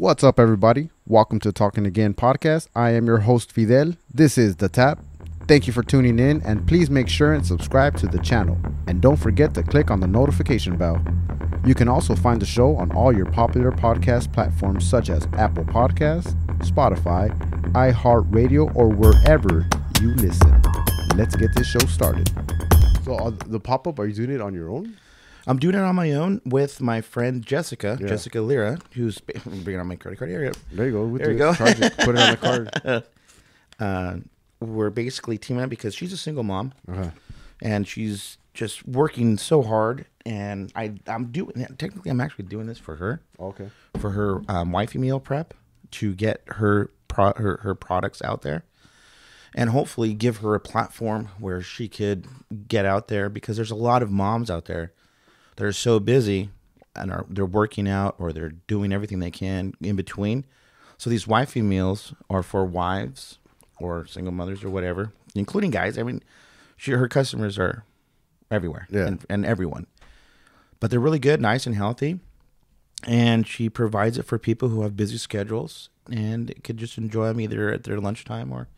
What's up, everybody? Welcome to Talking Again podcast. I am your host, Fidel. This is The Tap. Thank you for tuning in, and please make sure and subscribe to the channel. And don't forget to click on the notification bell. You can also find the show on all your popular podcast platforms such as Apple Podcasts, Spotify, iHeartRadio, or wherever you listen. Let's get this show started. So the pop-up, are you doing it on your own? I'm doing it on my own with my friend Jessica Lira, who's bringing on my credit card area. There you go. There you go. Charge it, put it on the card. We're basically teaming up because she's a single mom, and she's just working so hard. And I'm actually doing this for her. Okay. For her wifey meal prep to get her products out there, and hopefully give her a platform where she could get out there, because there's a lot of moms out there that are so busy and they're working out or they're doing everything they can in between. So these wifey meals are for wives or single mothers or whatever, including guys. I mean, her customers are everywhere and everyone. But they're really good, nice and healthy. And she provides it for people who have busy schedules and could just enjoy them either at their lunchtime or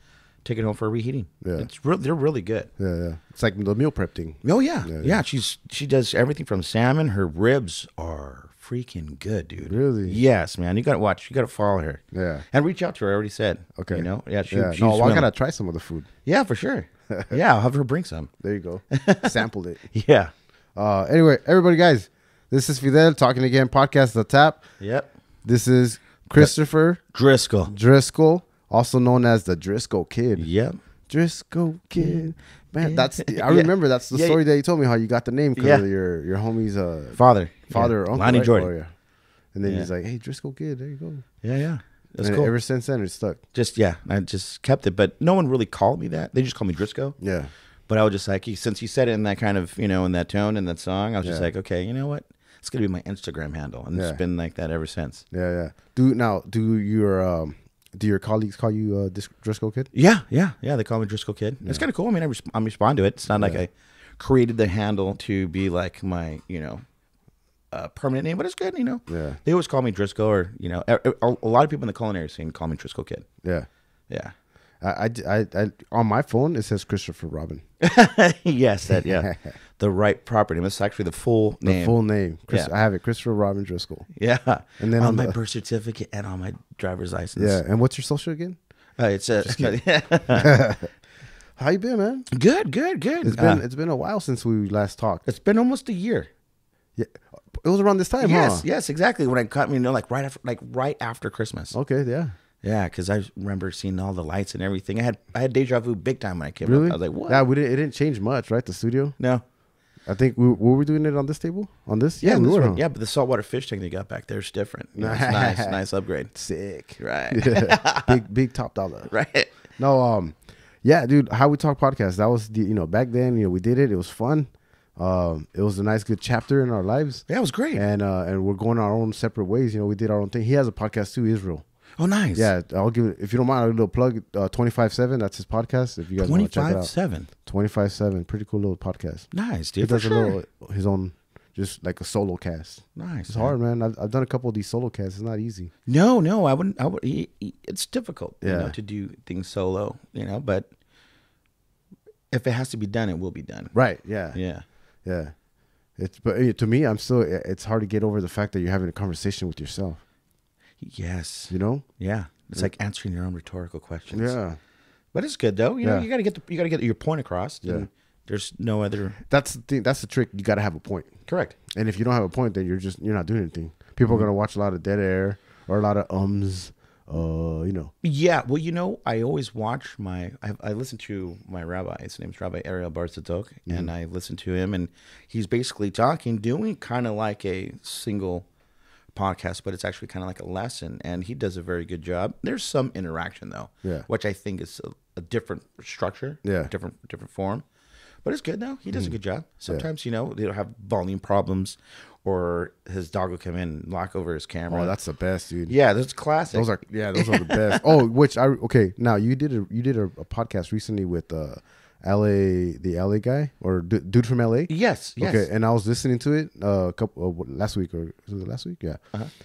take it home for a reheating. Yeah, they're really good. Yeah. It's like the meal prep thing. Oh yeah. She does everything from salmon. Her ribs are freaking good, dude. Really? Yes, man. You got to watch. You got to follow her. Yeah. And reach out to her. I already said. Okay. You know. Yeah. I gotta try some of the food. Yeah, for sure. Yeah, I'll have her bring some. There you go. Sampled it. Yeah. Anyway, everybody, guys, this is Fidel Talking Again podcast. The Tap. Yep. This is Christopher Driscoll. Also known as the Drisco Kid. Yep. Drisco Kid. Man, I remember that's the story that you told me, how you got the name because of your homie's father or uncle. Lonnie Jordan. Oh, yeah. And then he's like, hey, Drisco Kid, there you go. Yeah. That's and cool. Ever since then, it's stuck. I just kept it. But no one really called me that. They just called me Drisco. Yeah. But I was just like, since he said it in that kind of, in that tone, in that song, I was just like, okay, you know what? It's going to be my Instagram handle. And it's been like that ever since. Yeah. Do your colleagues call you Drisco Kid? Yeah. They call me Drisco Kid. Yeah. It's kind of cool. I mean, I respond to it. It's not like I created the handle to be like my, permanent name, but it's good, Yeah. They always call me Drisco, or, a lot of people in the culinary scene call me Drisco Kid. Yeah. Yeah. I on my phone, it says Christopher Robin. Yes, the right property name. It's actually the full name. The full name. I have it, Christopher Robin Driscoll. Yeah. And then on my birth certificate and on my driver's license. Yeah. And what's your social again? It's How you been, man? Good. It's been a while since we last talked. It's been almost a year. Yeah. It was around this time, huh? Yes, exactly. When I caught me, right after Christmas. Okay, yeah. Yeah, because I remember seeing all the lights and everything. I had deja vu big time when I came really? up. I was like, what? Yeah, it didn't change much, right? The studio? No. I think were we doing it on this table? On this? Yeah, we were. Huh? Yeah, but the saltwater fish tank they got back there is different. It's nice upgrade. Sick. Right. Yeah. Big top dollar. Right. No, yeah, dude, How We Talk podcast. That was back then, we did it. It was fun. It was a nice, good chapter in our lives. Yeah, it was great. And we're going our own separate ways. We did our own thing. He has a podcast too, Israel. Oh, nice. Yeah, I'll give it, if you don't mind, I'll give a little plug. 25/7, that's his podcast. If you guys want to check it out. 25/7. 25/7, pretty cool little podcast. Nice, dude. He does his own, just like a solo cast. Nice. It's hard, man. I've done a couple of these solo casts. It's not easy. No, I wouldn't. It's difficult, to do things solo, but if it has to be done, it will be done. Right. Yeah. But to me, it's hard to get over the fact that you're having a conversation with yourself. Yes. Yeah. It's like answering your own rhetorical questions. Yeah. But it's good though. You got to get your point across. Yeah. There's no other. That's the thing. That's the trick. You got to have a point. Correct. And if you don't have a point, then you're not doing anything. People are gonna watch a lot of dead air or a lot of ums. Yeah. Well, I always watch I listen to my rabbi. His name's Rabbi Ariel Barzatok, and I listen to him, and he's basically doing kind of like a single podcast, but it's actually kind of like a lesson, and he does a very good job. There's some interaction though, which I think is a different structure, different form, but it's good though. He does a good job. Sometimes they don't have volume problems, or his dog will come in and knock over his camera. Oh, that's the best, dude. Yeah, that's classic. Those are the best. Now you did a podcast recently with the LA guy or dude from LA. Yes. Okay, and I was listening to it last week, or was it last week? Yeah,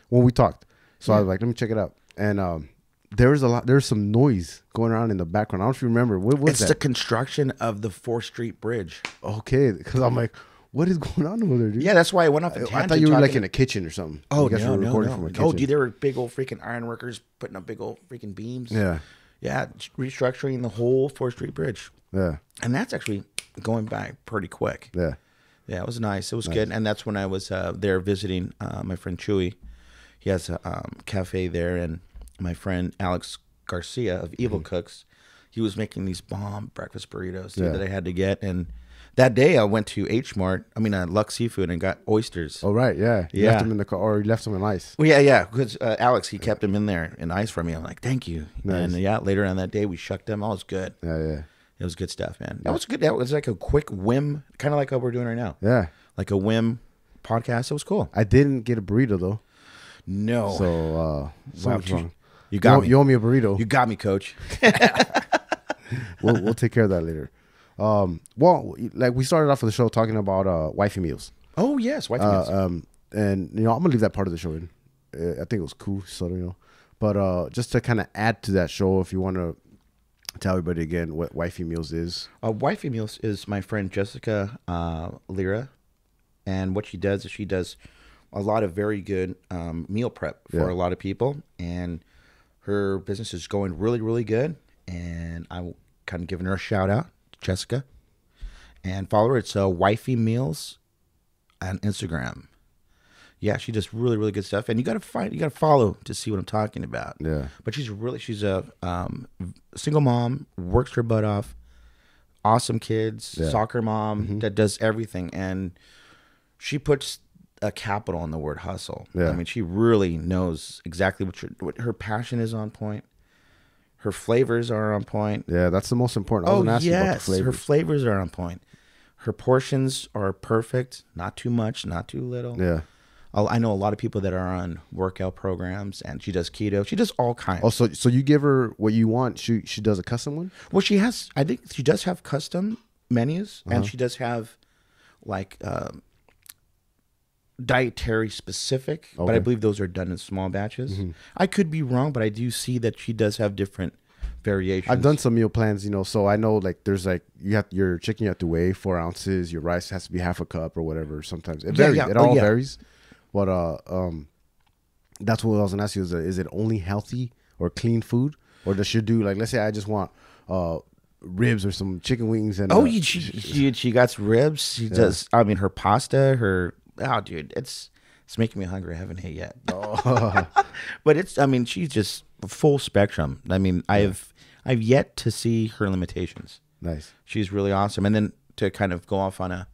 when we talked, So I was like, let me check it out. And there's some noise going around in the background. I don't know if you remember. What was that? It's the construction of the 4th Street Bridge. Okay, because I'm like, what is going on over there, dude? Yeah, that's why I went off a tangent. I thought you were like in a kitchen or something. Oh, no. From a kitchen. Oh, dude, there were big old freaking ironworkers putting up big old freaking beams. Yeah. Yeah, restructuring the whole 4th Street Bridge. Yeah. And that's actually going by pretty quick. Yeah. Yeah, it was nice. It was good. And that's when I was there visiting my friend Chewy. He has a cafe there, and my friend Alex Garcia of Evil Cooks, he was making these bomb breakfast burritos that I had to get. And that day I went to Lux Seafood and got oysters. Oh, right, yeah. You left them in the car, or you left them in ice. Well, yeah, because Alex, he kept them in there in ice for me. I'm like, thank you. Nice. And later on that day we shucked them. All was good. Yeah. It was good stuff, man. That was good. That was like a quick whim, kind of like what we're doing right now. Yeah. Like a whim podcast. It was cool. I didn't get a burrito, though. No. So, something's wrong. You got me. You owe me a burrito. You got me, coach. We'll take care of that later. Well, like we started off with the show talking about wifey meals. Oh, yes, wifey meals. And, I'm going to leave that part of the show in. I think it was cool, so, But just to kind of add to that show, if you want to tell everybody again what Wifey Meals is. Wifey Meals is my friend Jessica Lira. And what she does is she does a lot of very good meal prep for a lot of people. And her business is going really, really good. And I'm kind of giving her a shout out, Jessica. And follow her. It's Wifey Meals on Instagram. Yeah, she does really, really good stuff, and you gotta follow to see what I'm talking about. Yeah, but she's a single mom, works her butt off, awesome kids, soccer mom that does everything, and she puts a capital on the word hustle. Yeah. I mean, she really knows exactly what her passion is on point. Her flavors are on point. Yeah, that's the most important. I was asking about the flavors. Her flavors are on point. Her portions are perfect, not too much, not too little. Yeah. I know a lot of people that are on workout programs, and she does keto. She does all kinds. Oh, so you give her what you want. She does a custom one? Well, I think she does have custom menus, and she does have like dietary specific, but I believe those are done in small batches. I could be wrong, but I do see that she does have different variations. I've done some meal plans, so I know like there's like your chicken you have to weigh 4 ounces, your rice has to be half a cup or whatever. Sometimes it varies. It all varies. But that's what I was gonna ask you: is it only healthy or clean food, or does she do like, let's say I just want ribs or some chicken wings and she got ribs. She does. I mean, her pasta, dude, it's making me hungry. I haven't ate yet. But she's just full spectrum. I mean, I've yet to see her limitations. Nice. She's really awesome. And then to kind of go off on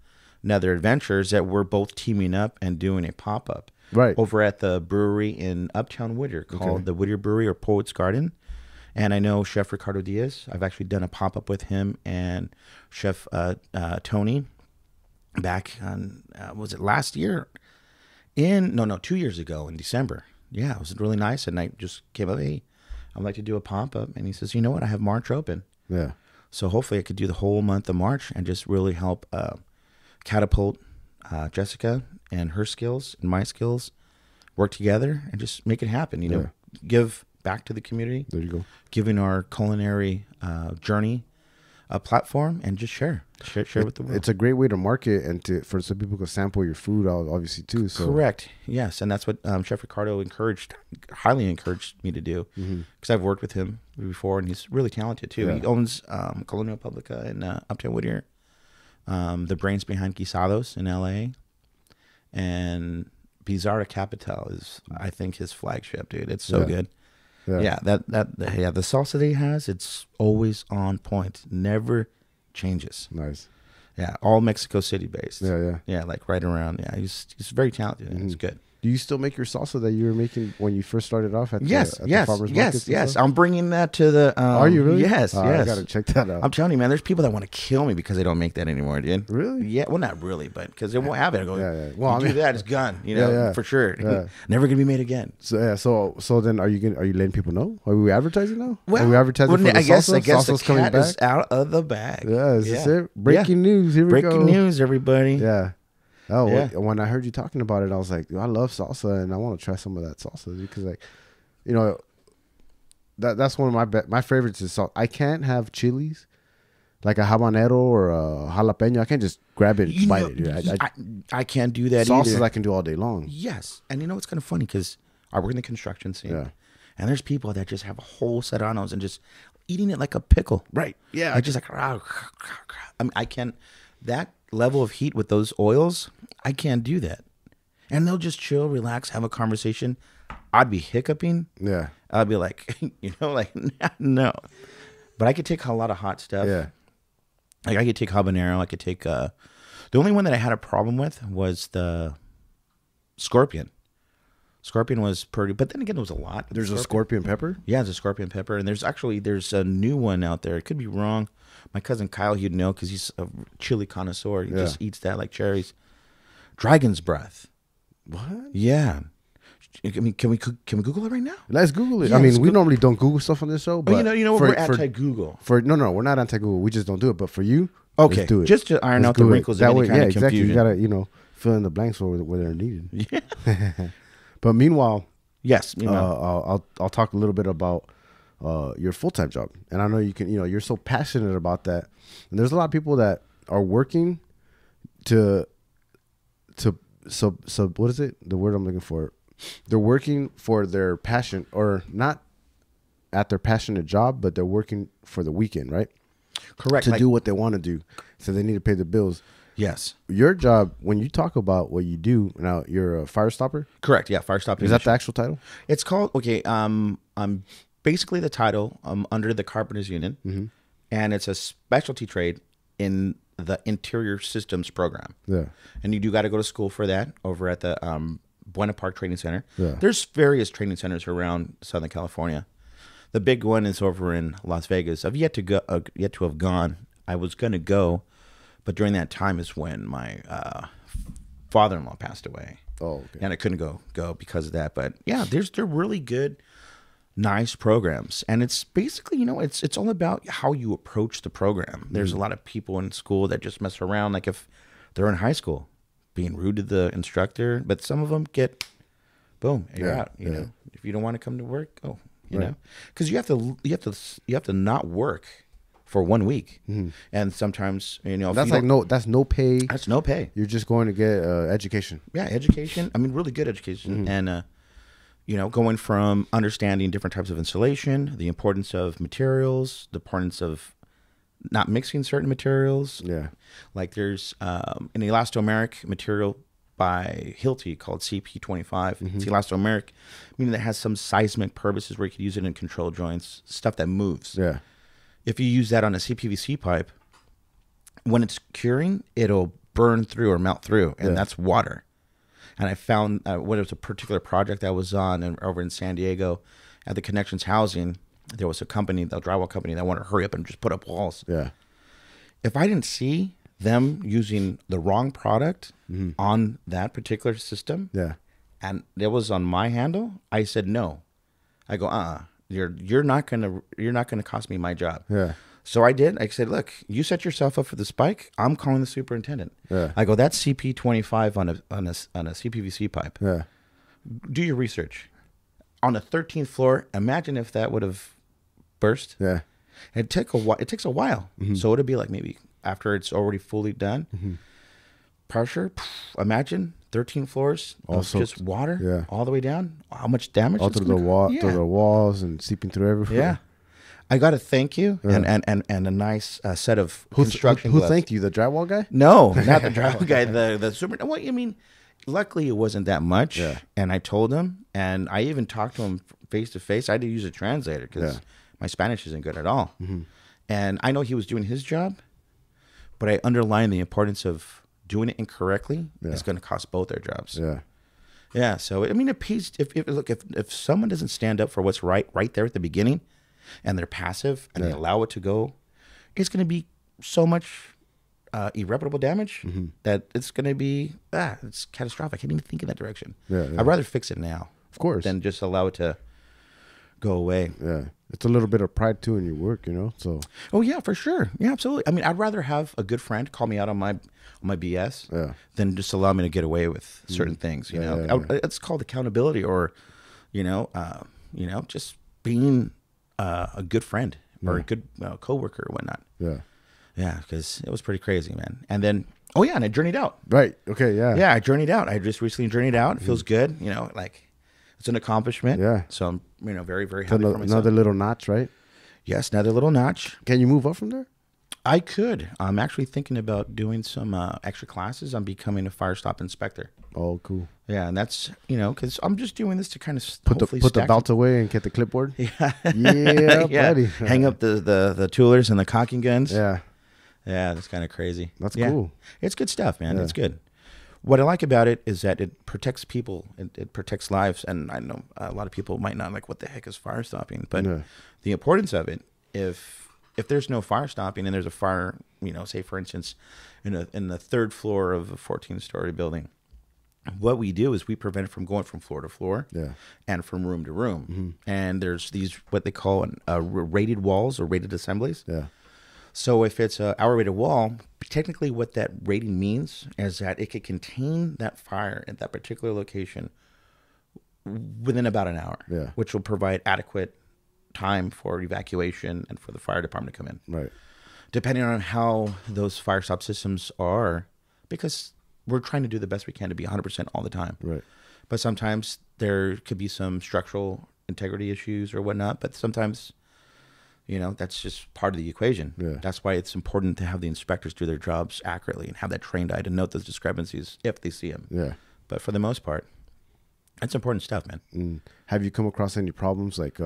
another adventure is that we're both teaming up and doing a pop-up over at the brewery in Uptown Whittier called the Whittier Brewery or Poets Garden. And I know Chef Ricardo Diaz. I've actually done a pop-up with him and Chef Tony back on, was it last year? 2 years ago in December. Yeah, it was really nice. And I just came up, hey, I'd like to do a pop-up. And he says, you know what? I have March open. Yeah. So hopefully I could do the whole month of March and just really help catapult Jessica and her skills and my skills, work together and just make it happen. Give back to the community. There you go. Giving our culinary journey a platform and just share with the world. It's a great way to market and for some people to sample your food, obviously too. So. Correct. Yes, and that's what Chef Ricardo highly encouraged me to do because I've worked with him before, and he's really talented too. Yeah. He owns Colonial Publica in Uptown Whittier, the brains behind Guisados in LA, and Bizarra Capital is, I think, his flagship, dude. It's so good. Yeah, the salsa that he has, it's always on point, never changes. Nice. Yeah, all Mexico City based. Yeah, like right around. Yeah, he's very talented. And it's good. Do you still make your salsa that you were making when you first started off at the farmers markets? Yes. I'm bringing that to the. Are you really? Yes. I gotta check that out. I'm telling you, man. There's people that want to kill me because they don't make that anymore, dude. Really? Yeah. Well, not really, but because they won't have it. I go, Well, do that, it's gone. For sure. Yeah. Never gonna be made again. So then, are you letting people know? Are we advertising now? Well, are we advertising for the salsa? I guess Salsa's the coming cat back? is out of the bag. Yeah. Is this it? Breaking news. Here we go. Breaking news, everybody. Yeah. Oh, when I heard you talking about it, I was like, I love salsa, and I want to try some of that salsa because, like, you know, that's one of my favorites is salt. I can't have chilies like a habanero or a jalapeno. I can't just grab it and bite it. Dude. I can't do that sauces either. I can do all day long. Yes. And you know, it's kind of funny because I work in the construction scene. Yeah. And there's people that just have a whole serranos and just eating it like a pickle. Right. Yeah. I just like, I mean, I can't, that level of heat with those oils, I can't do that. And they'll just chill, relax, have a conversation. I'd be hiccuping. Yeah. I'd be like, you know, like, no. But I could take a lot of hot stuff. Yeah. Like I could take habanero. I could take, the only one that I had a problem with was the scorpion. Scorpion was pretty, but then again, it was a lot. There's a scorpion pepper? Yeah, there's a scorpion pepper. And there's a new one out there. It could be wrong. My cousin Kyle, he'd know because he's a chili connoisseur. He just eats that like cherries. Dragon's breath. What? Yeah. I mean, can we Google it right now? Let's Google it. Yeah, I mean, we normally don't Google stuff on this show, but you know, we're anti-Google. No, we're not anti-Google. We just don't do it. But for you, okay, let's do it. Just to iron out the wrinkles of any kind of exactly. confusion. You gotta, you know, fill in the blanks where they're needed. Yeah. But meanwhile, yes, you know. I'll talk a little bit about your full-time job, and I know you can. You know, you're so passionate about that, and there's a lot of people that are working to what is it? The word I'm looking for. They're working for their passion, or not at their passionate job, but they're working for the weekend, right? Correct. To do what they want to do. So they need to pay the bills. Yes. Your job, when you talk about what you do, now you're a fire stopper? Correct. Yeah, fire stopping. Is that the actual title? It's called, okay, I'm basically the title. I'm under the Carpenters Union, and it's a specialty trade in the interior systems program. Yeah. And you do got to go to school for that over at the Buena Park Training Center. Yeah. There's various training centers around Southern California. The big one is over in Las Vegas. I've yet to have gone. I was going to go, but during that time is when my father-in-law passed away. Oh, okay. And I couldn't go because of that. But yeah, they're really good, nice programs. And it's basically, you know, it's all about how you approach the program. There's a lot of people in school that just mess around, like if they're in high school, being rude to the instructor. But some of them get, boom, you're out. You know, if you don't want to come to work, go. You know, because you have to not work for 1 week, and sometimes, you know, that's like that's no pay. That's no pay. You're just going to get education. Yeah, education. I mean, really good education, and you know, going from understanding different types of insulation, the importance of materials, the importance of not mixing certain materials. Yeah, like there's an elastomeric material by Hilti called CP25. It's elastomeric, meaning that has some seismic purposes where you could use it in control joints, stuff that moves. Yeah. If you use that on a CPVC pipe, when it's curing, it'll burn through or melt through, and that's water. And I found when it was a particular project I was on over in San Diego at the Connections Housing, there was a company, the drywall company, that wanted to hurry up and just put up walls. Yeah. If I didn't see them using the wrong product on that particular system, and it was on my handle, I said no. I go, you're not gonna cost me my job. Yeah. So I did. I said, look, you set yourself up for the spike. I'm calling the superintendent. Yeah. I go, that's CP25 on a CPVC pipe. Yeah. Do your research. On the 13th floor, imagine if that would have burst. Yeah. It takes a while. So it'll be like maybe after it's already fully done. Pressure, imagine 13 floors of just water all the way down. How much damage? All through the walls and seeping through everywhere. Yeah. I got to thank you and a nice set of construction Who gloves. thanked you? The drywall guy? No, not the drywall guy. The super. Well, I mean, luckily it wasn't that much. Yeah. And I told him, and I even talked to him face to face. I had to use a translator because my Spanish isn't good at all. And I know he was doing his job, but I underlined the importance of doing it incorrectly. It's going to cost both their jobs. Yeah. Yeah. So I mean, it pays. If someone doesn't stand up for what's right there at the beginning, and they're passive and they allow it to go, it's going to be so much irreparable damage that it's going to be it's catastrophic. I can't even think in that direction. I'd rather fix it now, of course, than just allow it to go away. Yeah, it's a little bit of pride too in your work, you know. So oh yeah, for sure, yeah, absolutely. I mean, I'd rather have a good friend call me out on my BS than just allow me to get away with certain things. You know, it's called accountability, or you know. you know, just being a good friend or a good coworker or whatnot. Yeah. Yeah, because it was pretty crazy, man. And then, oh yeah, and I journeyed out. Right. Okay. Yeah. Yeah, I journeyed out. I just recently journeyed out. It feels good, you know, like it's an accomplishment. Yeah. So I'm, you know, very, very happy for myself. Another little notch, right? Yes, another little notch. Can you move up from there? I could. I'm actually thinking about doing some extra classes. I'm becoming a fire stop inspector. Oh, cool. Yeah, and that's, you know, because I'm just doing this to kind of Put the belt away and get the clipboard. Yeah, Yeah, buddy. Hang up the toolers and the cocking guns. Yeah, yeah, that's kind of crazy. that's Yeah. cool. It's good stuff, man. Yeah. It's good. What I like about it is that it protects people. It protects lives. And I know a lot of people might not like, what the heck is fire stopping? But Yeah. the importance of it, if there's no fire stopping and there's a fire, you know, say for instance, in the third floor of a 14-story building, what we do is we prevent it from going from floor to floor, and from room to room. And there's these what they call rated walls or rated assemblies. Yeah. So if it's our rated wall, technically what that rating means is that it could contain that fire at that particular location within about an hour, which will provide adequate time for evacuation and for the fire department to come in. Right. Depending on how those fire stop systems are, because we're trying to do the best we can to be 100% all the time. Right. But sometimes there could be some structural integrity issues or whatnot. But sometimes, you know, that's just part of the equation. Yeah. That's why it's important to have the inspectors do their jobs accurately and have that trained eye to note those discrepancies if they see them. Yeah. But for the most part, that's important stuff, man. Have you come across any problems like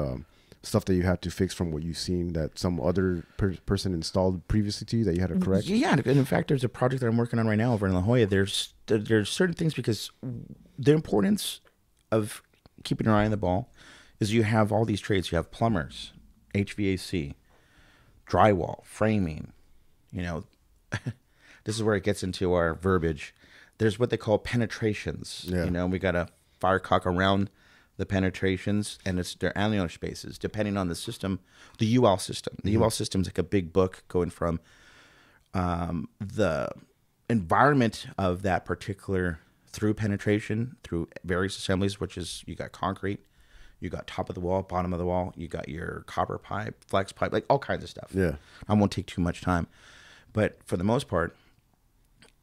stuff that you had to fix from what you've seen that some other person installed previously to you that you had to correct? Yeah, and in fact, there's a project that I'm working on right now over in La Jolla. There's certain things, because the importance of keeping your eye on the ball is you have all these trades. You have plumbers, HVAC, drywall, framing. You know, this is where it gets into our verbiage. There's what they call penetrations. Yeah. You know, we got a fire cock around the penetrations, and it's their annular spaces, depending on the system, the UL system. The UL system is like a big book going from the environment of that particular through penetration, through various assemblies, which is you got concrete, you got top of the wall, bottom of the wall, you got your copper pipe, flex pipe, like all kinds of stuff. Yeah. I won't take too much time. But for the most part,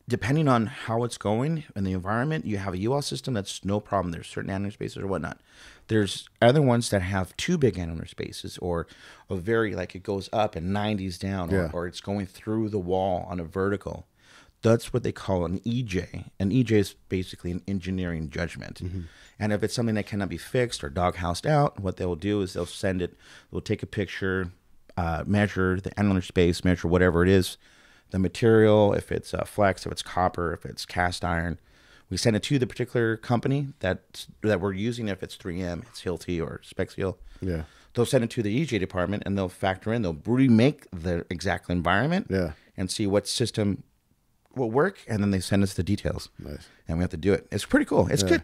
depending on how it's going in the environment, you have a UL system that's no problem. There's certain annular spaces or whatnot. There's other ones that have too big annular spaces, or a very, like it goes up and 90s down, or it's going through the wall on a vertical. That's what they call an EJ. An EJ is basically an engineering judgment. And if it's something that cannot be fixed or doghoused out, what they'll do is they'll send it, they'll take a picture, measure the annular space, measure whatever it is, the material, if it's flex, if it's copper, if it's cast iron. We send it to the particular company that we're using. If it's 3M, it's Hilti or Spexil. Yeah. They'll send it to the EJ department, and they'll factor in, they'll remake the exact environment, and see what system will work, and then they send us the details. Nice. And we have to do it. It's pretty cool. It's good.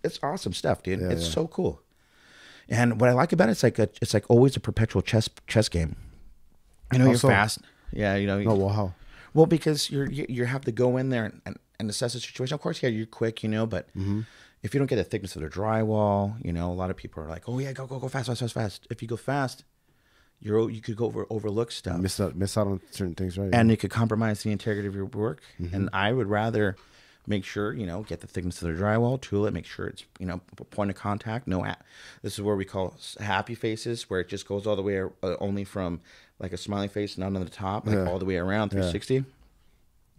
It's awesome stuff, dude. It's so cool. And what I like about it, it's like always a perpetual chess game. You know, you're fast. Yeah, you know. Oh, well, how? Well, because you have to go in there and assess the situation. Of course, yeah, you're quick, you know, but if you don't get the thickness of the drywall, you know, a lot of people are like, oh yeah, go fast. If you go fast, you could go overlook stuff, miss out on certain things, right? And it could compromise the integrity of your work. And I would rather make sure, you know, get the thickness of the drywall, tool it, make sure it's, you know, point of contact. This is where we call happy faces, where it just goes all the way only from like a smiley face and on the top, like all the way around 360.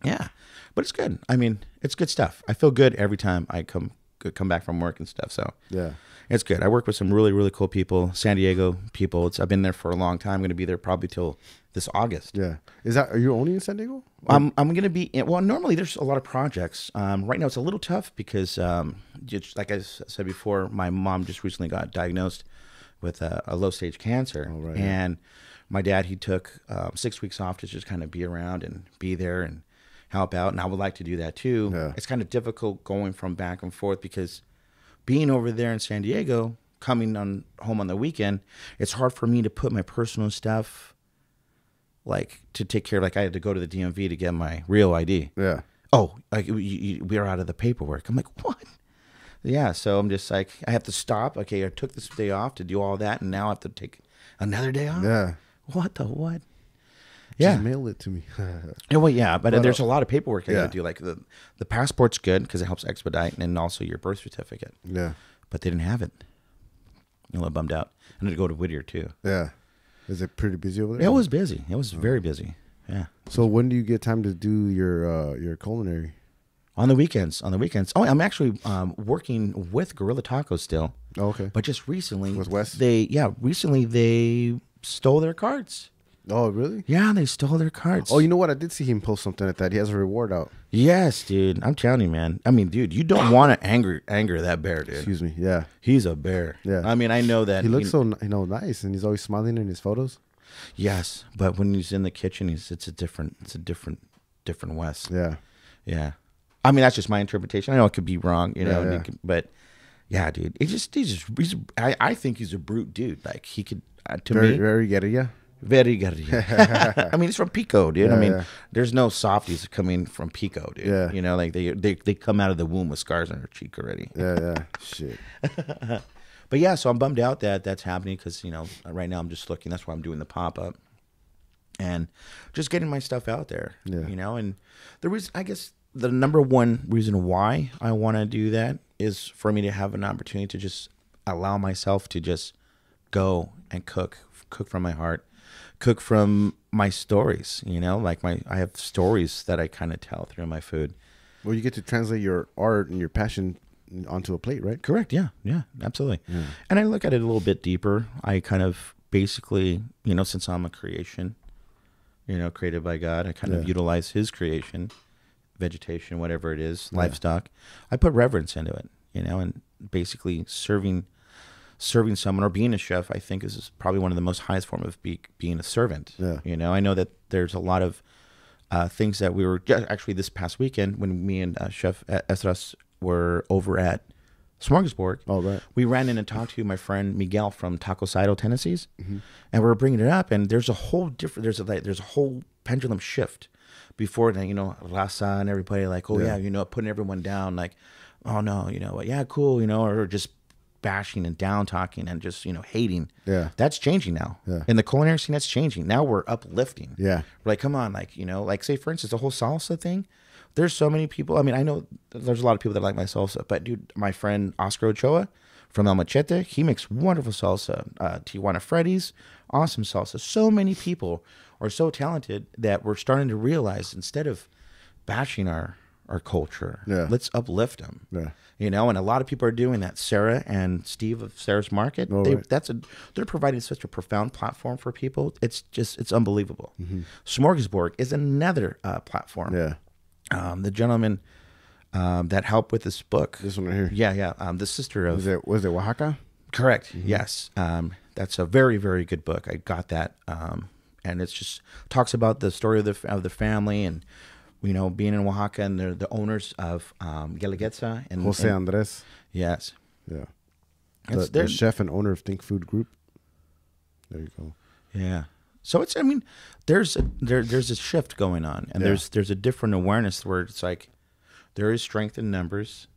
Yeah, but it's good. I mean, it's good stuff. I feel good every time I come back from work and stuff. So it's good. I work with some really, really cool people, San Diego people. I've been there for a long time. I'm going to be there probably till this August. Yeah. Are you only in San Diego? I'm going to be, well, normally there's a lot of projects. Right now it's a little tough because, just like I said before, my mom just recently got diagnosed with a low-stage cancer. Oh, right, and my dad, he took 6 weeks off to just kind of be around and be there and help out. And I would like to do that too. Yeah. It's kind of difficult going from back and forth because being over there in San Diego, coming home on the weekend, it's hard for me to put my personal stuff, like to take care of. Like I had to go to the DMV to get my real ID. Yeah. Oh, like we are out of the paperwork. I'm like, what? Yeah, so I'm just like, I have to stop. Okay, I took this day off to do all that, and now I have to take another day off. Yeah. What the what? Just Yeah. mail it to me. Yeah, well, yeah, but But, there's a lot of paperwork I yeah. got to do. Like the passport's good because it helps expedite, and also your birth certificate. Yeah. But they didn't have it. I'm a little bummed out. I need to go to Whittier too. Yeah. Is it pretty busy over there? It was busy. It was very busy. Yeah. So when do you get time to do your culinary? On the weekends. On the weekends. Oh, I'm actually working with Gorilla Tacos still. Oh, okay. But just recently, With Wes? recently they stole their cards. Oh, really? Yeah, they stole their cards. Oh, you know what? I did see him post something like that. He has a reward out. Yes, dude. I'm telling you, man. I mean, dude, you don't want to anger that bear, dude. Excuse me. Yeah. He's a bear. Yeah. I mean, I know that He looks so nice, and he's always smiling in his photos. Yes, but when he's in the kitchen, it's a different Wes. Yeah. Yeah. I mean, that's just my interpretation. I know it could be wrong, you know, Yeah, yeah. but yeah, dude, I think he's a brute dude. Like he could, to Very, me, very get it. Yeah. very good. I mean, he's from Pico, dude. I Yeah, mean, yeah. there's no softies coming from Pico, dude. Yeah. You know, like they come out of the womb with scars on their cheek already. Yeah. Yeah. Shit. But yeah, so I'm bummed out that that's happening because, you know, right now I'm just looking. That's why I'm doing the pop-up and just getting my stuff out there, Yeah. you know. And the reason, I guess the number one reason why I want to do that is for me to have an opportunity to just allow myself to just go and cook from my heart, cook from my stories, you know, like I have stories that I kind of tell through my food. Well, you get to translate your art and your passion onto a plate, right? Correct. Yeah. Yeah, absolutely. And I look at it a little bit deeper. I kind of basically, you know, since I'm a creation, you know, created by God, I kind of utilize his creation, vegetation, whatever it is, livestock. I put reverence into it, you know, and basically serving someone or being a chef, I think is probably one of the most highest form of being a servant. Yeah. You know, I know that there's a lot of things that we were actually this past weekend when me and Chef Esdras were over at Smorgasburg. Oh, right. We ran in and talked to my friend Miguel from Taco Sido, Tennessee's, and we were bringing it up. And there's a whole different, there's a whole pendulum shift before that. You know, Raza and everybody like, oh yeah, you know, putting everyone down, like, oh no, you know, yeah, cool, you know, or just bashing and down talking and just, you know, hating. Yeah. That's changing now. Yeah. In the culinary scene, that's changing. Now we're uplifting. Yeah. We're like, come on, like, you know, like say for instance, the whole salsa thing. There's so many people. I mean, I know there's a lot of people that like my salsa, but dude, my friend Oscar Ochoa from El Machete, he makes wonderful salsa. Tijuana Freddy's, awesome salsa. So many people are so talented that we're starting to realize instead of bashing our culture, let's uplift them. Yeah. You know, and a lot of people are doing that. Sarah and Steve of Sarah's Market, they're providing such a profound platform for people. It's unbelievable. Smorgasburg is another platform. Yeah. The gentleman that helped with this book. This one right here. Yeah. The sister of... Was it Oaxaca? Correct. Yes. That's a very, very good book. I got that. And it's just talks about the story of the family and, you know, being in Oaxaca, and they're the owners of Guelaguetza and Jose Andres. Yes. Yeah. It's The chef and owner of Think Food Group. There you go. Yeah. So it's, I mean, there's a shift going on, and there's a different awareness where it's like there is strength in numbers,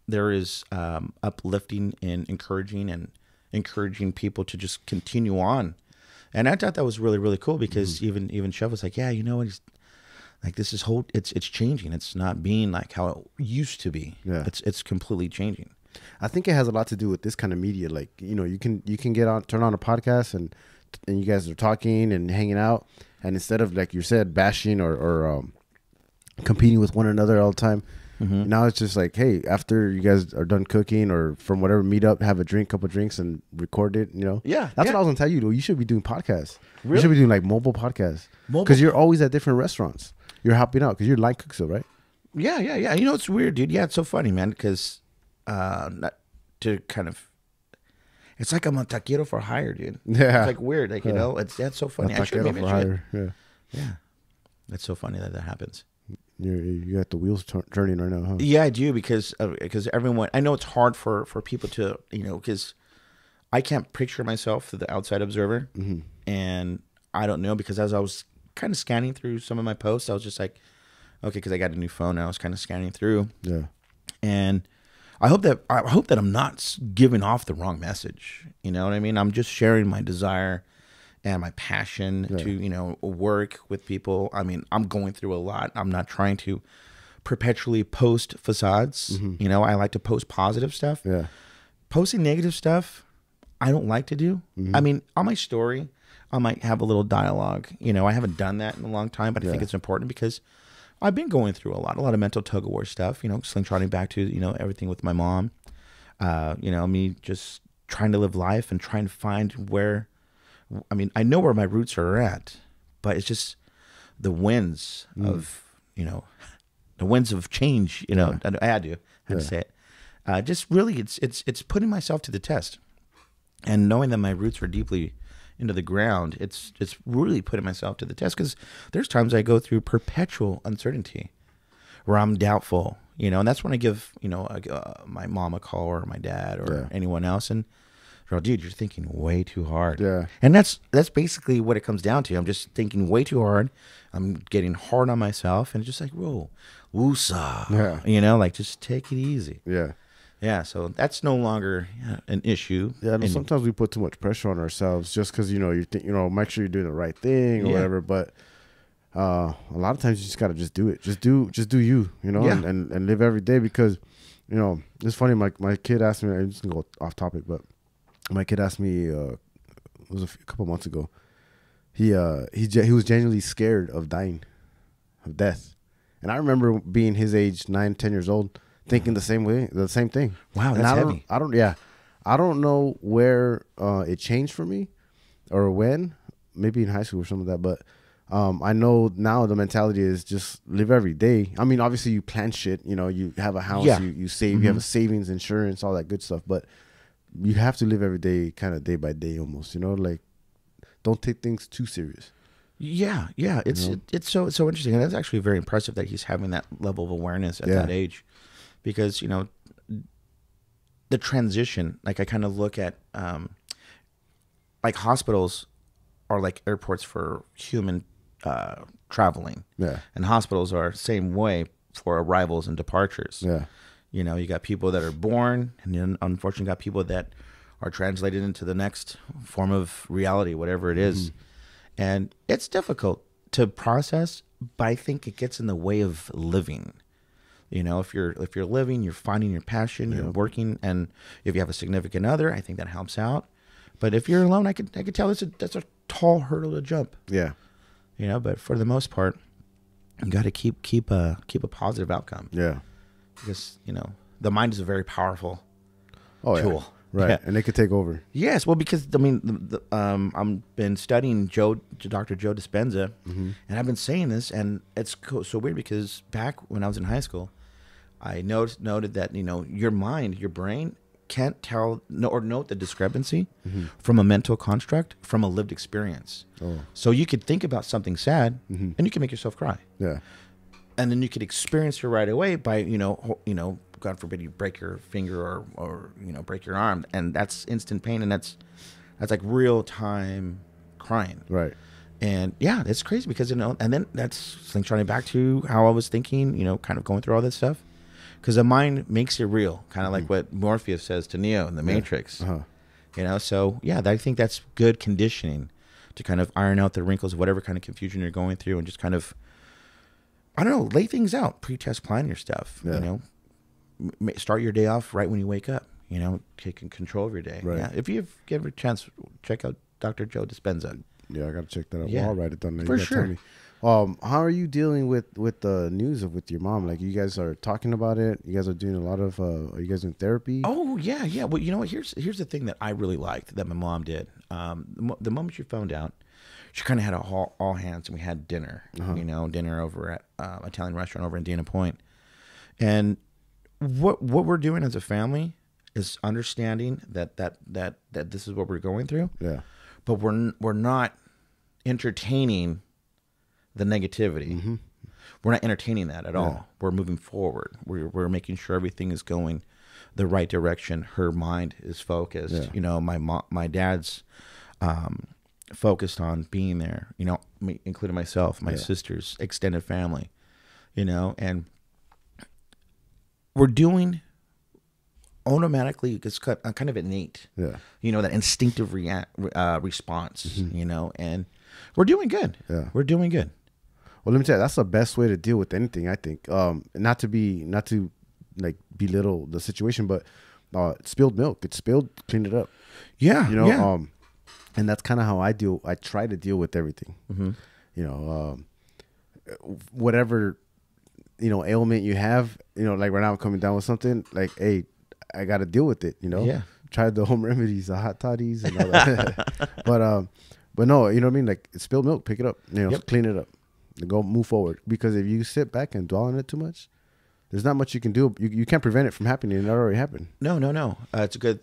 there is uplifting and encouraging people to just continue on, and I thought that was really, really cool because even Chef was like, yeah, you know what, he's like, this is it's changing. It's not being like how it used to be. Yeah. It's completely changing. I think it has a lot to do with this kind of media. Like, you know, you can turn on a podcast and you guys are talking and hanging out, and instead of, like you said, bashing or competing with one another all the time, now it's just like, hey, after you guys are done cooking or from whatever meetup, have a drink, couple drinks, and record it. You know, that's what I was gonna tell you. Though, you should be doing podcasts. Really? You should be doing like mobile podcasts because you're always at different restaurants. You're helping out because you're line cook, so right? Yeah. You know, it's weird, dude. Yeah, it's so funny, man, because not to kind of. It's like I'm a taquero for hire, dude. Yeah. It's like weird. Like, you know, that's so funny. Taquero for hire. Yeah. That's so funny that happens. You got the wheels turning right now, huh? Yeah, I do because everyone, I know it's hard for people to, you know, because I can't picture myself to the outside observer. And I don't know, because as I was kind of scanning through some of my posts, I was just like, okay, because I got a new phone and I was kind of scanning through. Yeah. And I hope that I'm not giving off the wrong message. You know what I mean? I'm just sharing my desire and my passion to, you know, work with people. I mean, I'm going through a lot. I'm not trying to perpetually post facades. You know, I like to post positive stuff. Yeah. Posting negative stuff, I don't like to do. I mean, on my story, I might have a little dialogue. You know, I haven't done that in a long time, but I think it's important because I've been going through a lot of mental tug of war stuff, you know, slingshotting back to, you know, everything with my mom, you know, me just trying to live life and trying to find where, I mean, I know where my roots are at, but it's just the winds of, you know, the winds of change, you know, I had to say it. Just really, it's putting myself to the test and knowing that my roots are deeply into the ground. It's really putting myself to the test because there's times I go through perpetual uncertainty where I'm doubtful, you know, and that's when I give, you know, my mom a call or my dad or anyone else. And oh, dude, you're thinking way too hard. Yeah. And that's basically what it comes down to. I'm just thinking way too hard. I'm getting hard on myself and it's just like, whoa, woosah. Yeah. You know, like just take it easy. Yeah. Yeah. So that's no longer an issue. Yeah. No, sometimes we put too much pressure on ourselves just because, you know, you think, you know, make sure you're doing the right thing or whatever. But a lot of times you just got to just do it. Just do you, you know, and live every day because, you know, it's funny. My kid asked me, I'm just going to go off topic, but my kid asked me, it was a couple months ago. He was genuinely scared of dying, of death, and I remember being his age, 9, 10 years old, thinking the same thing. Wow, that's heavy. I don't know where it changed for me, or when, maybe in high school or something like that. But I know now the mentality is just live every day. I mean, obviously you plan shit. You know, you have a house, you save, you have a savings, insurance, all that good stuff, but you have to live every day, kind of day by day almost, you know, like don't take things too serious. Yeah. It's so interesting. And that's actually very impressive that he's having that level of awareness at that age because, you know, the transition, like I kind of look at, like hospitals are like airports for human traveling. Yeah. And hospitals are same way for arrivals and departures. Yeah. You know, you got people that are born, and then unfortunately got people that are translated into the next form of reality, whatever it is. And it's difficult to process, but I think it gets in the way of living. You know, if you're living, you're finding your passion, you're working, and if you have a significant other, I think that helps out. But if you're alone, I could tell that's a tall hurdle to jump. Yeah. You know, but for the most part, you got to keep a positive outcome. Yeah. Because, you know, the mind is a very powerful tool. Right. Yeah. And they could take over. Yes. Well, because, I mean, I've been studying Dr. JoeDispenza, and I've been saying this, and it's so weird because back when I was in high school, I noted that, you know, your mind, your brain can't tell or note the discrepancy from a mental construct from a lived experience. Oh. So you could think about something sad, and you can make yourself cry. Yeah. And then you could experience it right away by, you know, God forbid you break your finger or you know, break your arm, and that's instant pain, and that's like real time crying. Right. And yeah, it's crazy because, you know, and then that's slingshotting back to how I was thinking, you know, kind of going through all this stuff, because the mind makes it real, kind of like what Morpheus says to Neo in the Matrix. You know, so yeah, I think that's good conditioning to kind of iron out the wrinkles of whatever kind of confusion you're going through, and just kind of, I don't know, lay things out, pre-test plan your stuff, you know, start your day off right when you wake up, you know, taking control of your day. Right. Yeah. If you get a chance, check out Dr. JoeDispenza. Yeah, I got to check that out. Yeah. Well, I'll write it down there. For sure. How are you dealing with the news with your mom? Like, you guys are talking about it. You guys are doing a lot of, are you guys doing therapy? Oh, yeah. Yeah. Well, you know what? Here's the thing that I really liked that my mom did. The moment she found out, she kind of had all hands, and we had dinner, you know, over at Italian restaurant over in Dana Point. And what we're doing as a family is understanding that this is what we're going through. Yeah. But we're not entertaining the negativity. We're not entertaining that at all. We're moving forward. We're making sure everything is going the right direction. Her mind is focused. Yeah. You know, my dad's focused on being there, you know, including myself, my sisters, extended family, you know, and we're doing automatically it's kind of innate. Yeah. You know, that instinctive response. You know, and we're doing good. Yeah, we're doing good. Well, let me tell you, that's the best way to deal with anything. I think, not to like belittle the situation, but spilled milk, it's spilled, clean it up. Yeah, you know. And that's kind of how I deal. I try to deal with everything. You know, whatever, you know, ailment you have, you know, like right now I'm coming down with something, like, hey, I got to deal with it, you know. Yeah. Try the home remedies, the hot toddies and all that. but no, you know what I mean? Like, it's spilled milk, pick it up, you know, clean it up and go move forward. Because if you sit back and dwell on it too much, there's not much you can do. You can't prevent it from happening. It already happened. No. It's a good,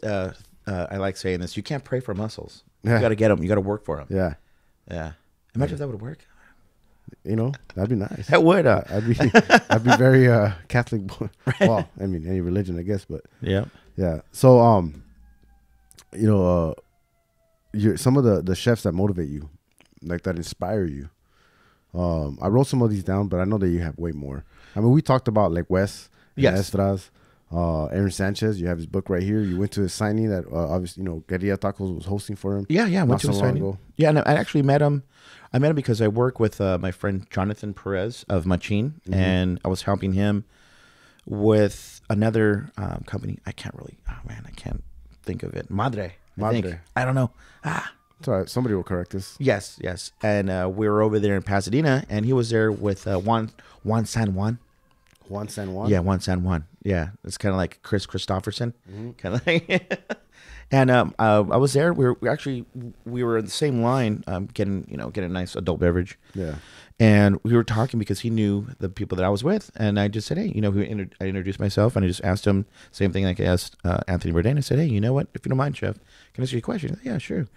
I like saying this. You can't pray for muscles. You got to get them. You got to work for them. Yeah. Imagine if that would work. You know, that'd be nice. That would. I'd be very Catholic. Well, I mean, any religion, I guess, but yeah. So, you know, some of the chefs that motivate you, like that inspire you. I wrote some of these down, but I know that you have way more. I mean, we talked about like Wes, Esdras, Aaron Sanchez. You have his book right here. You went to his signing that obviously, you know, Guerrilla Tacos was hosting for him. Yeah, I went to his signing. Yeah, and I actually met him. I met him because I work with my friend Jonathan Perez of Machine, and I was helping him with another company. I can't think of it. Madre. I don't know. It's all right. Somebody will correct us. Yes. And we were over there in Pasadena, and he was there with Juan San Juan. Juan San Juan? Yeah, Juan San Juan. Yeah, it's kind of like Kris Kristofferson. Kind of like. And I was there. We were in the same line, getting a nice adult beverage. Yeah. And we were talking because he knew the people that I was with, and I just said, hey, you know, I introduced myself, and I just asked him same thing like I asked Anthony Bourdain. I said, hey, you know what? If you don't mind, chef, can I ask you a question? Said, yeah, sure.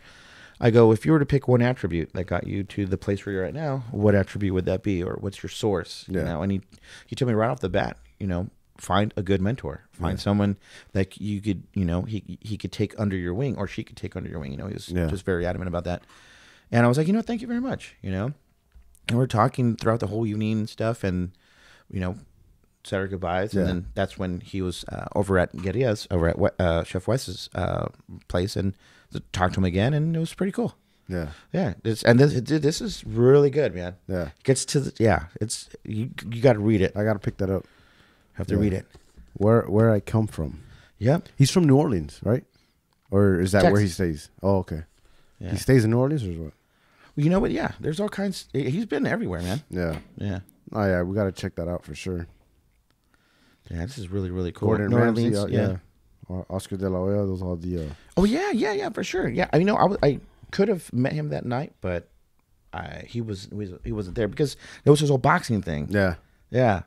I go, if you were to pick one attribute that got you to the place where you're at now, what attribute would that be, or what's your source? Yeah. You know, and he told me right off the bat, you know, find a good mentor. Find someone that you could, you know, he could take under your wing, or she could take under your wing. You know, he was just very adamant about that. And I was like, you know, thank you very much. You know, and we're talking throughout the whole evening and stuff, and you know, said our goodbyes. And then that's when he was over at Guerrillas, over at Chef Wes's place, and talked to him again, and it was pretty cool. Yeah. This is really good, man. Yeah. It gets to it's you got to read it. I got to pick that up. Have to read it. Where I come from. Yep. He's from New Orleans, right? Or is that Texas. where he stays? Oh, okay. Yeah. He stays in New Orleans, or what? Well, you know what? Yeah, there's all kinds. He's been everywhere, man. Yeah. Oh yeah, we got to check that out for sure. Yeah, this is really, really cool. Gordon Ramsay, Oscar De La Hoya, those all the. Oh yeah, for sure. Yeah, I know I could have met him that night, but he wasn't there because there was this whole boxing thing. Yeah.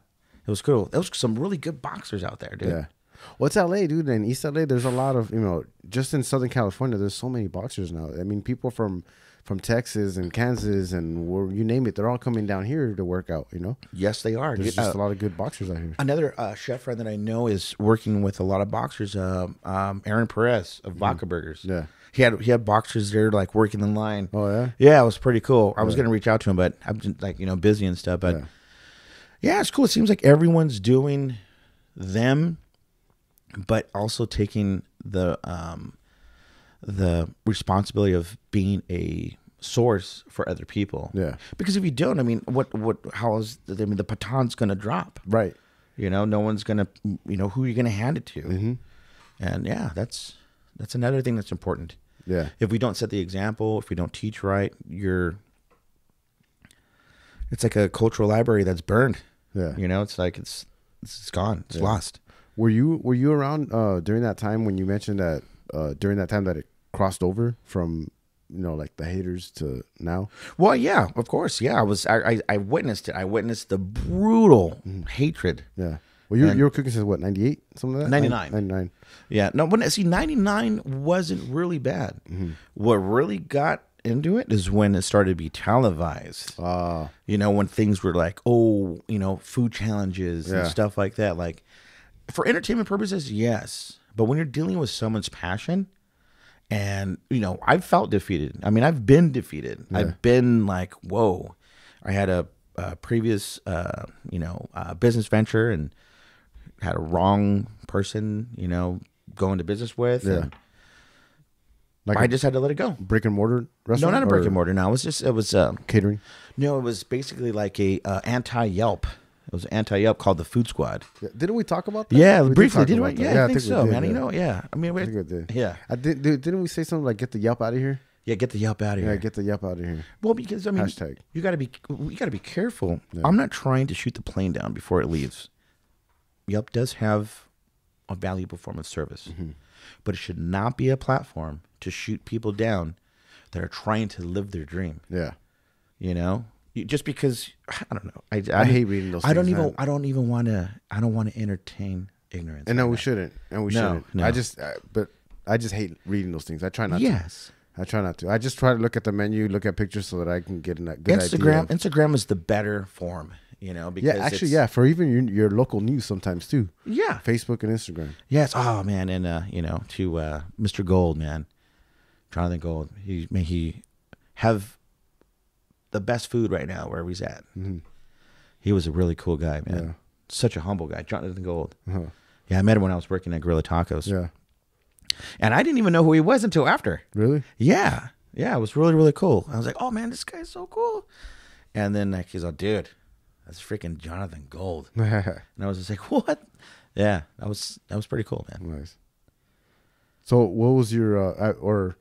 It was cool. There was some really good boxers out there, dude. Yeah. Well, it's LA, dude. In East LA, there's a lot of, you know, just in Southern California, there's so many boxers now. I mean, people from Texas and Kansas and you name it, they're all coming down here to work out, you know? Yes, they are. There's just a lot of good boxers out here. Another chef friend that I know is working with a lot of boxers, Aaron Perez of Vodka Burgers. Yeah. He had boxers there, like, working in line. Oh, yeah? Yeah, it was pretty cool. I was going to reach out to him, but I'm just, like, you know, busy and stuff. But, yeah, it's cool. It seems like everyone's doing them, but also taking the responsibility of being a source for other people. Yeah. Because if you don't, I mean, the baton's going to drop. Right. You know, no one's going to, you know, who are you going to hand it to? Mm-hmm. And yeah, that's another thing that's important. Yeah. If we don't set the example, if we don't teach right, it's like a cultural library that's burned. Yeah. You know, it's like it's gone. It's lost. Were you around during that time when you mentioned that during that time that it crossed over from, you know, like the haters to now? Well, yeah, of course. Yeah, I witnessed it. I witnessed the brutal hatred. Yeah. Well, you were cooking since what, 98? Something like that? 99. 99. Yeah. No, but see, 99 wasn't really bad. Mm-hmm. What really got into it is when it started to be televised. You know, when things were like, oh, you know, food challenges and stuff like that. Like, for entertainment purposes, yes. But when you're dealing with someone's passion, and, you know, I've felt defeated. I mean, I've been defeated. Yeah. I've been like, whoa. I had a previous, business venture and had a wrong person, you know, go into business with. Yeah. And Like I just had to let it go. brick and mortar restaurant? No, not a brick and mortar. No, it was Catering? no, it was basically like a anti-Yelp. It was anti-Yelp called the Food Squad. Yeah. Didn't we talk about that? Yeah, We briefly, talk did about we? that. Yeah, I think we so, did, man. yeah. You know, yeah. I mean, I think we did. yeah. Didn't we say something like get the Yelp out of here? Yeah, get the Yelp out of Yeah, here. get the Yelp out of here. Well, because I mean, Hashtag. we got to be careful. Yeah. I'm not trying to shoot the plane down before it leaves. Yelp does have a valuable form of service, but it should not be a platform to shoot people down that are trying to live their dream. Yeah. You know, just because I don't know. I hate reading those things. I don't even want to. I don't want to entertain ignorance. And no, like we that. shouldn't. And we No, shouldn't. no. I just hate reading those things. I try not to. Yes. I try not to. I just try to look at the menu, look at pictures so that I can get a good Instagram. idea. Instagram is the better form. You know, because Yeah, actually, it's, yeah, for even your local news sometimes too. yeah. Facebook and Instagram. Yes. Oh man, and you know, to Mr. Gold, man, Jonathan Gold. May he have the best food right now wherever he's at. Mm-hmm. He was a really cool guy, man. Yeah. Such a humble guy, Jonathan Gold. Uh-huh. Yeah, I met him when I was working at Gorilla Tacos. Yeah. And I didn't even know who he was until after. Really? Yeah. Yeah, it was really, really cool. I was like, oh, man, this guy's so cool. And then like, he's like, dude, that's freaking Jonathan Gold. And I was just like, what? Yeah, that was pretty cool, man. Nice. So what was your, or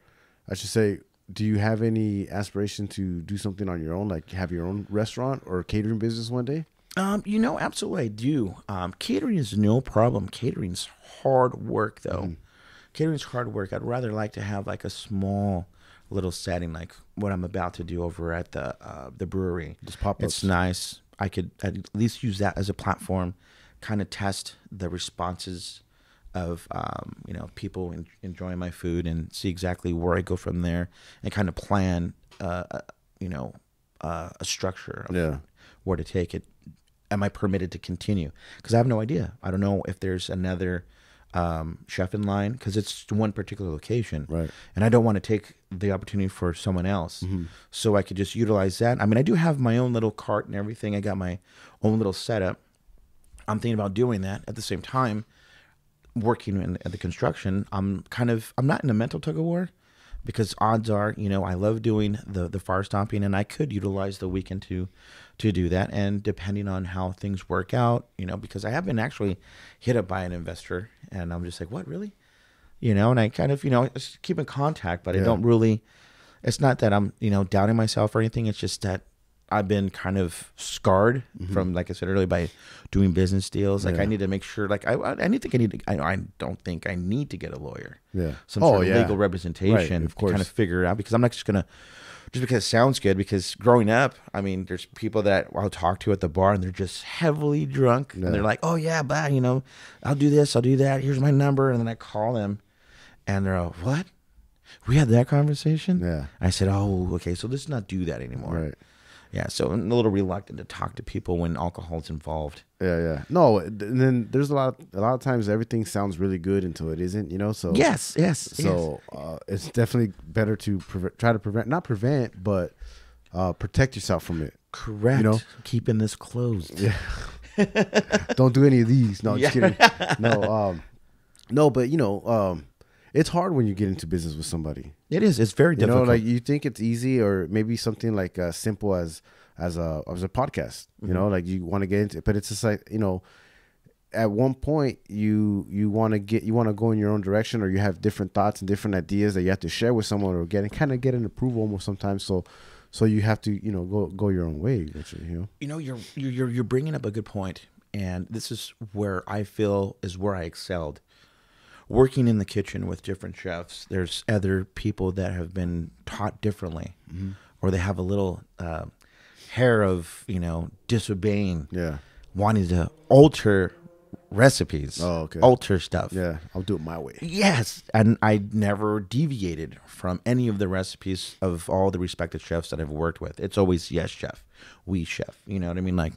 I should say, do you have any aspiration to do something on your own, like have your own restaurant or catering business one day? You know, absolutely I do. Catering is no problem. Catering's hard work, though. Catering's hard work. I'd rather like to have like a small little setting, like what I'm about to do over at the brewery. Just pop-ups. It's nice. I could at least use that as a platform, kind of test the responses of you know, people enjoying my food and see exactly where I go from there, and kind of plan you know, a structure of where to take it. Am I permitted to continue? Because I have no idea. I don't know if there's another chef in line, because it's one particular location, Right. and I don't want to take the opportunity for someone else. So I could just utilize that. I mean, I do have my own little cart and everything. I got my own little setup. I'm thinking about doing that at the same time, working at the construction. I'm not in a mental tug of war, because odds are, you know, I love doing the fire stomping, and I could utilize the weekend to do that. And depending on how things work out, you know, because I have been actually hit up by an investor, and I'm just like, what, really? You know, and I kind of, you know, just keep in contact, but I don't really, it's not that I'm, you know, doubting myself or anything. It's just that I've been kind of scarred from, like I said earlier, by doing business deals. Like I need to make sure, like I don't think I need to get a lawyer. Yeah. Some sort of legal representation, of to course. kind of figure it out, because I'm not just gonna, just because it sounds good. Because growing up, I mean, there's people that I'll talk to at the bar, and they're just heavily drunk, and they're like, "Oh yeah, but you know, I'll do this, I'll do that. Here's my number," and then I call them, and they're like, "What? We had that conversation?" Yeah. I said, "Oh, okay, so let's not do that anymore." Right. Yeah, so I'm a little reluctant to talk to people when alcohol's involved. Yeah. No, and then there's a lot of times everything sounds really good until it isn't, you know. So Yes. So it's definitely better to try to not prevent, but protect yourself from it. Correct. You know? Keeping this closed. Yeah. Don't do any of these. No, just kidding. No, but you know, it's hard when you get into business with somebody. It is. It's very You difficult. know, like you think it's easy, or maybe something like simple as a podcast. You know, like you want to get into it, but it's just like, you know, at one point you want to go in your own direction, or you have different thoughts and different ideas that you have to share with someone, or get an approval almost sometimes. So you have to, you know, go your own way. You know, You're bringing up a good point, and this is where I feel is where I excelled. Working in the kitchen with different chefs, there's other people that have been taught differently, or they have a little hair of, you know, disobeying, wanting to alter recipes, alter stuff. Yeah, I'll do it my way. Yes, and I never deviated from any of the recipes of all the respected chefs that I've worked with. It's always yes, chef, we chef. You know what I mean? Like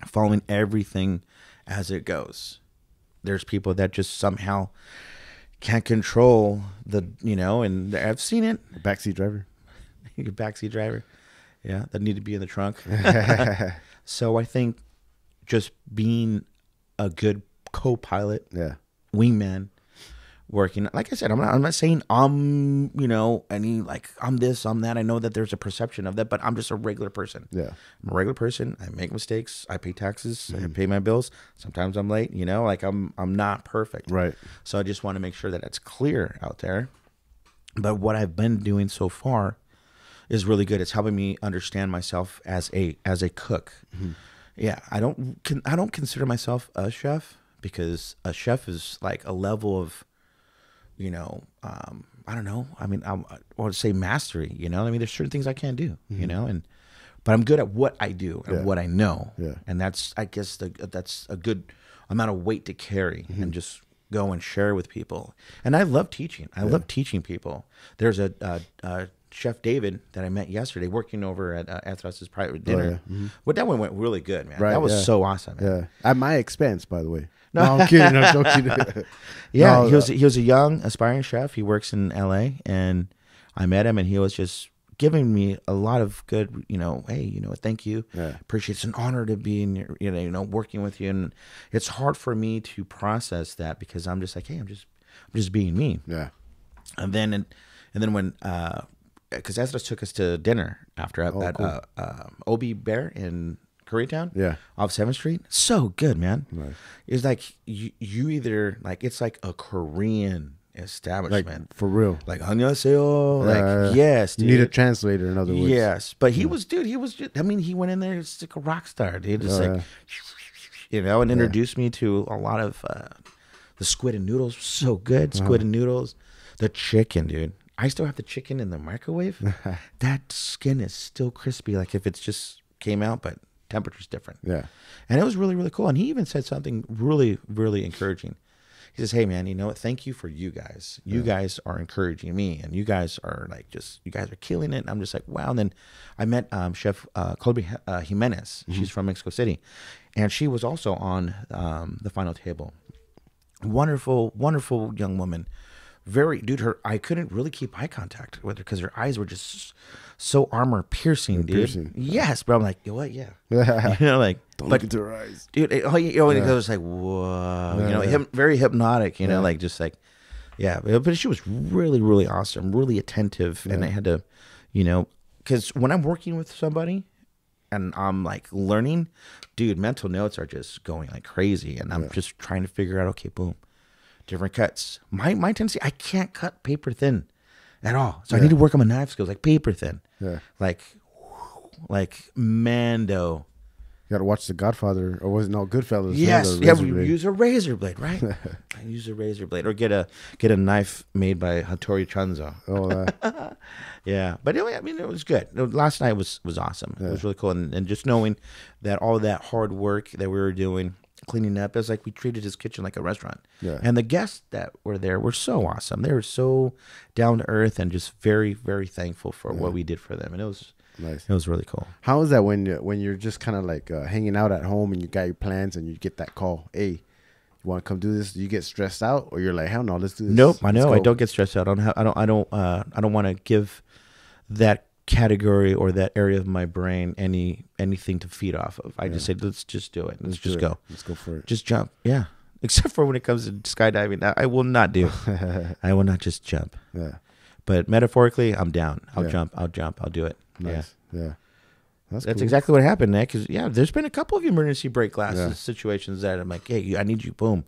following everything as it goes. There's people that just somehow can't control the, you know, and I've seen it. Backseat driver. Your backseat driver. Yeah, that need to be in the trunk. So I think just being a good co-pilot, wingman, working. Like I said, I'm not saying you know, any like I'm this, I'm that. I know that there's a perception of that, but I'm just a regular person. Yeah. I'm a regular person. I make mistakes. I pay taxes. I pay my bills. Sometimes I'm late, you know, like I'm not perfect. Right. So I just want to make sure that it's clear out there. But what I've been doing so far is really good. It's helping me understand myself as a cook. Yeah, I don't consider myself a chef, because a chef is like a level of, you know, I don't know. I mean, I want to say mastery, you know. I mean, there's certain things I can't do, you know, but I'm good at what I do and what I know. Yeah. And that's, I guess, that's a good amount of weight to carry and just go and share with people. And I love teaching. I love teaching people. There's a Chef David that I met yesterday working over at Esdras' private dinner. But that one went really good, man. Right, that was so awesome, man. Yeah. At my expense, by the way. No, I'm kidding. I'm joking. Yeah, no, he was a young, aspiring chef. He works in LA, and I met him, and he was just giving me a lot of good, you know, hey, you know, thank you. Yeah. Appreciate it. It's an honor to be in your, you know, working with you. And it's hard for me to process that, because I'm just like, hey, I'm just being me. Yeah. And then when because Esdras took us to dinner after at Obi Bear in Koreatown, off 7th Street. So good, man. Nice. It's like you either like, it's like a Korean establishment, like, for real, like annyeonghaseyo, like yes, dude. You need a translator, in other words. Yes, but he was just, I mean, he went in there just like a rock star, dude. Just you know, and introduced me to a lot of the squid and noodles. So good, squid and noodles. The chicken, dude. I still have the chicken in the microwave. That skin is still crispy, like if it's just came out, but temperature's different. Yeah. And it was really, really cool. And he even said something really, really encouraging. He says, hey, man, you know what? Thank you for you guys. You guys are encouraging me, and you guys are like, just, you guys are killing it. And I'm just like, wow. And then I met Chef Colby Jimenez. She's from Mexico City. And she was also on the final table. Wonderful, wonderful young woman. I couldn't really keep eye contact with her, because her eyes were just so armor piercing, dude. Yes, bro. I'm like, you know what? Yeah. You know, like, don't look into her eyes, dude. It was like, whoa, you know, very hypnotic, you know, like, just like, yeah. But she was really, really awesome, really attentive, and I had to, you know, because when I'm working with somebody and I'm like learning, dude, mental notes are just going like crazy, and I'm just trying to figure out, okay, boom. Different cuts. My tendency, I can't cut paper thin at all. So I need to work on my knife skills, like paper thin. Yeah. Like Mando. You got to watch The Godfather, or was it no Goodfellas? Yes. Yeah, we use a razor blade, right? I use a razor blade, or get a knife made by Hattori Chunzo. Oh, that. Yeah, but anyway, I mean, it was good. Last night was awesome. It was really cool, and just knowing that all that hard work that we were doing, cleaning up, it's like we treated his kitchen like a restaurant. Yeah. And the guests that were there were so awesome. They were so down to earth and just very, very thankful for what we did for them. And it was nice. It was really cool. How is that when you're just kind of like hanging out at home and you got your plans and you get that call? Hey, you want to come do this? Do you get stressed out, or you're like, hell no, let's do this? Nope, I know. I don't get stressed out. I don't want to give that category or that area of my brain anything to feed off of. I just say, let's just do it. Let's just go. Let's go for it. Just jump. Yeah. Except for when it comes to skydiving, I will not do. I will not just jump. Yeah. But metaphorically, I'm down. I'll jump. I'll do it. Nice. Yeah. That's cool. Exactly what happened, Nick. Because there's been a couple of emergency break glass situations that I'm like, hey, I need you. Boom.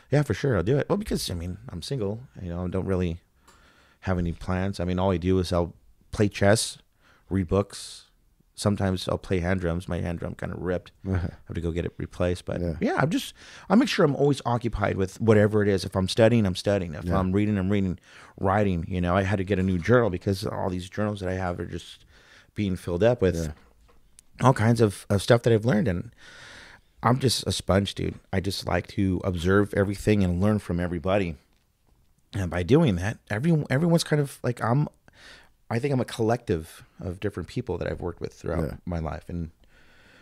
Yeah, for sure. I'll do it. Well, because I mean, I'm single. You know, I don't really have any plans. I mean, all I do is I'll play chess, read books. Sometimes I'll play hand drums. My hand drum kind of ripped. I have to go get it replaced. But I make sure I'm always occupied with whatever it is. If I'm studying, I'm studying. If I'm reading, I'm reading. Writing, you know, I had to get a new journal because all these journals that I have are just being filled up with all kinds of stuff that I've learned. And I'm just a sponge, dude. I just like to observe everything and learn from everybody. And by doing that, everyone's kind of like, I think I'm a collective of different people that I've worked with throughout my life. And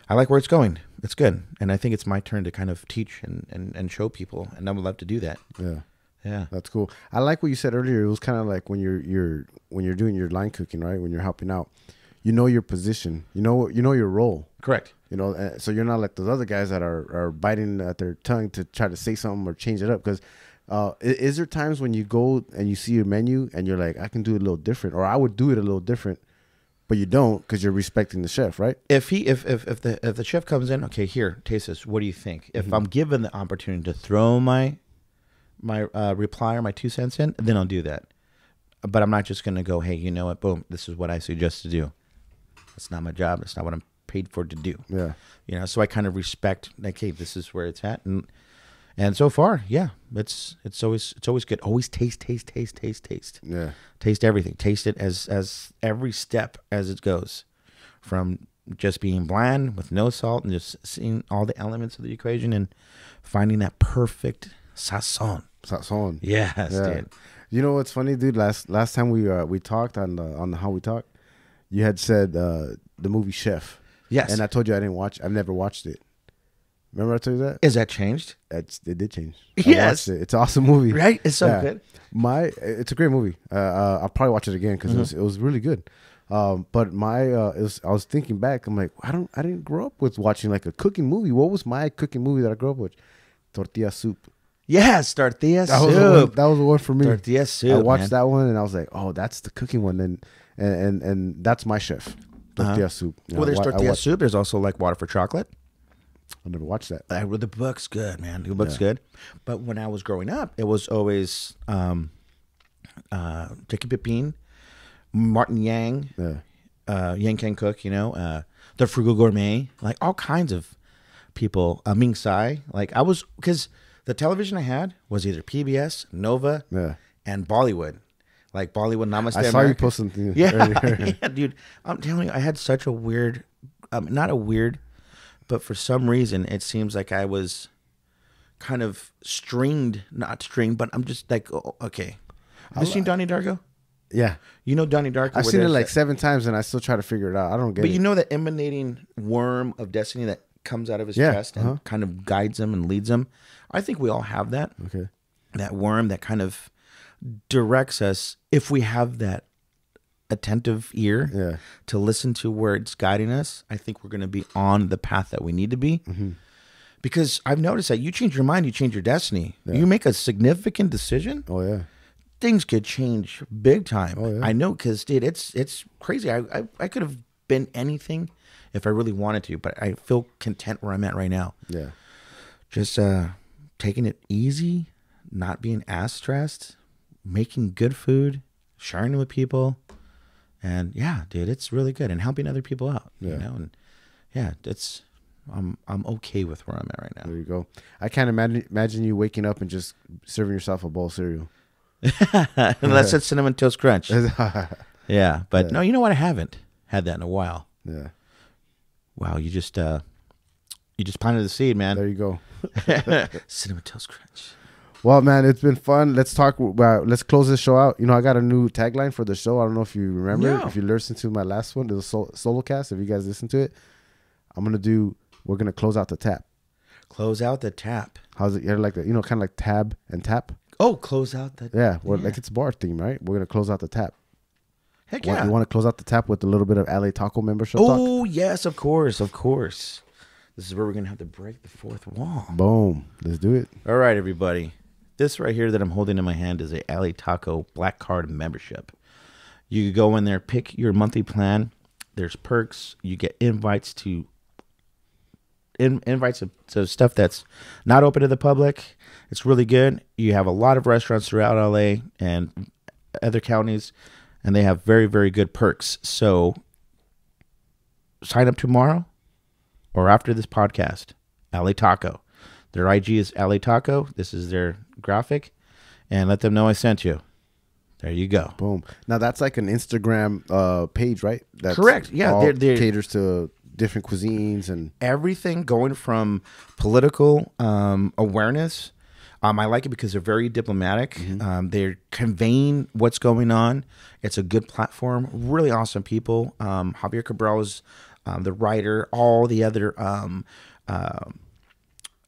I like where it's going. It's good. And I think it's my turn to kind of teach and show people. And I would love to do that. Yeah. Yeah. That's cool. I like what you said earlier. It was kind of like when you're doing your line cooking, right? When you're helping out, you know your position, you know your role. Correct. You know, so you're not like those other guys that are biting at their tongue to try to say something or change it up. Because Is there times when you go and you see your menu and you're like, I can do it a little different, or I would do it a little different, but you don't because you're respecting the chef, right? If the chef comes in, okay, here, taste this. What do you think? If I'm given the opportunity to throw my reply or my 2 cents in, then I'll do that. But I'm not just gonna go, hey, you know what? Boom, this is what I suggest to do. That's not my job. That's not what I'm paid for to do. Yeah. You know, so I kind of respect, like, hey, this is where it's at, and so far, yeah, it's always good. Always taste. Yeah. Taste everything. Taste it as every step as it goes, from just being bland with no salt and just seeing all the elements of the equation and finding that perfect sazon. Sazon. Yes, Yeah. dude. You know what's funny, dude? Last time we talked on the How We Talk, you had said the movie Chef. Yes. And I told you I've never watched it. Remember I told you that? Is that changed? It did change. Yes. I watched it. It's an awesome movie. Right? It's so good. It's a great movie. I'll probably watch it again because it was really good. But I was thinking back. I'm like, I didn't grow up with watching like a cooking movie. What was my cooking movie that I grew up with? Tortilla Soup. Yes, tortilla That soup. was the one for me. Tortilla soup. I watched that one and I was like, oh, that's the cooking one, and that's my chef. Tortilla Soup. You know, Well, there's tortilla soup. There's also like Water for Chocolate. I never watched that. The book's good, man. The book's good. But when I was growing up, it was always Jackie Pepin, Martin Yang, Yang Can Cook, you know, the Frugal Gourmet, like all kinds of people. Ming Tsai. Like because the television I had was either PBS, Nova, and Bollywood. Like Bollywood Namaste I saw America. you post something. Yeah, yeah, dude. I'm telling you, I had such a weird, not a weird, but for some reason, it seems like I was kind of not stringed, but I'm just like, oh, okay. Have you seen Donnie Darko? Yeah. You know Donnie Darko? I've seen it like 7 times and I still try to figure it out. I don't get it. But you know that emanating worm of destiny that comes out of his chest and kind of guides him and leads him? I think we all have that. Okay. That worm that kind of directs us, if we have that attentive ear to listen to where it's guiding us, I think we're going to be on the path that we need to be. Because I've noticed that you change your mind, you change your destiny. You make a significant decision. Oh yeah, things could change big time. Oh, yeah. I know, because dude, it's crazy. I could have been anything if I really wanted to, but I feel content where I'm at right now. Yeah, just taking it easy, not being as stressed, making good food, sharing it with people. And yeah, dude, it's really good, and helping other people out. Yeah. You know, and yeah, I'm okay with where I'm at right now. there you go. I can't imagine you waking up and just serving yourself a bowl of cereal. Unless it's Cinnamon Toast Crunch. Yeah, but no, you know what? I haven't had that in a while. Yeah. Wow, you just planted the seed, man. There you go. Cinnamon Toast Crunch. Well, man, it's been fun. Let's close this show out. You know, I got a new tagline for the show. I don't know if you remember. No. If you listened to my last one, it was solo cast. If you guys listen to it, we're gonna close out the tap. Close out the tap. How's it? You're like kind of like tab and tap. Oh, close out the. Yeah, like it's a bar theme, right? We're gonna close out the tap. Heck yeah. You want to close out the tap with a little bit of LA Taco membership talk? Oh yes, of course. This is where we're gonna have to break the fourth wall. Boom. Let's do it. All right, everybody. This right here that I'm holding in my hand is a LA Taco Black Card membership. You can go in there, pick your monthly plan. There's perks. You get invites to stuff that's not open to the public. It's really good. You have a lot of restaurants throughout LA and other counties, and they have very, very good perks. So sign up tomorrow or after this podcast. LA Taco. Their IG is LA Taco. This is their graphic. And let them know I sent you. There you go. Boom. Now, that's like an Instagram page, right? That's correct. Yeah. all caters to different cuisines and everything, going from political awareness. I like it because they're very diplomatic. They're conveying what's going on. It's a good platform. Really awesome people. Javier Cabral is the writer. All the other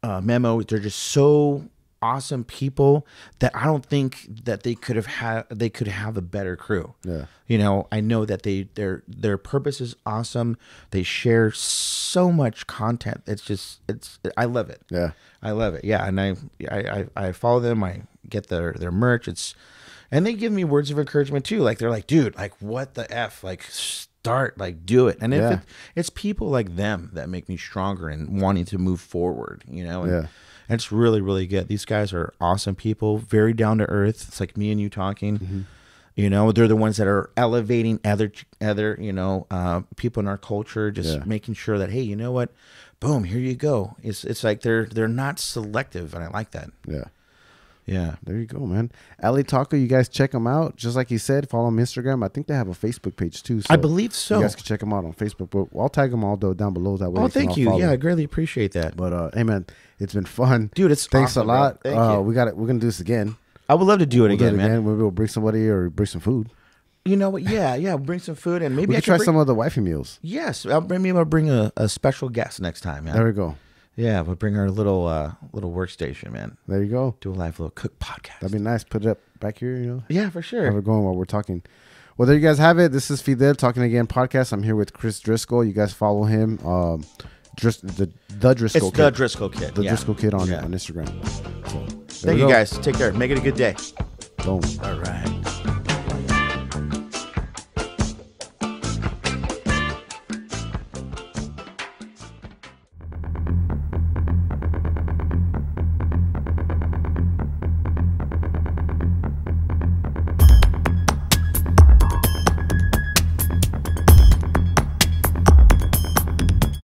memos. They're just so awesome people that I don't think that they could have a better crew. Yeah. You know, I know that their purpose is awesome. They share so much content. I love it. Yeah. I love it. Yeah, and I follow them. I get their merch. And they give me words of encouragement too. Like they're like, dude, like what the F, like start, like do it. And it's people like them that make me stronger and wanting to move forward, you know? And it's really, really good. These guys are awesome people, very down to earth. It's like me and you talking, you know, they're the ones that are elevating other, you know, people in our culture, just making sure that, hey, you know what? Boom, here you go. It's like they're not selective. And I like that. Yeah. Yeah. There you go, man. Ali Taco, you guys check them out. Just like he said, follow them on Instagram. I think they have a Facebook page too. So I believe so. You guys can check them out on Facebook. But I'll tag them all down below that way. Oh, thank you. Yeah, I greatly appreciate that. But hey, man, it's been fun, dude. Thanks awesome, a lot. Thank you. We're gonna do this again. I would love to do it again, man. Maybe we'll bring somebody or bring some food. You know what? Yeah. Bring some food and maybe we can try some of the wifey meals. Yes, maybe I'll bring a special guest next time, man. There we go. Yeah, we'll bring our little workstation, man. There you go. Do a live little cook podcast. That'd be nice. Put it up back here, you know. Yeah, for sure. Have it going while we're talking. Well, there you guys have it. This is Fidel Talking Again podcast. I'm here with Kris Driscoll. You guys follow him. The Drisco Kid. The Drisco Kid. The Drisco Kid on Instagram. So, thank you guys. Take care. Make it a good day. Boom. All right.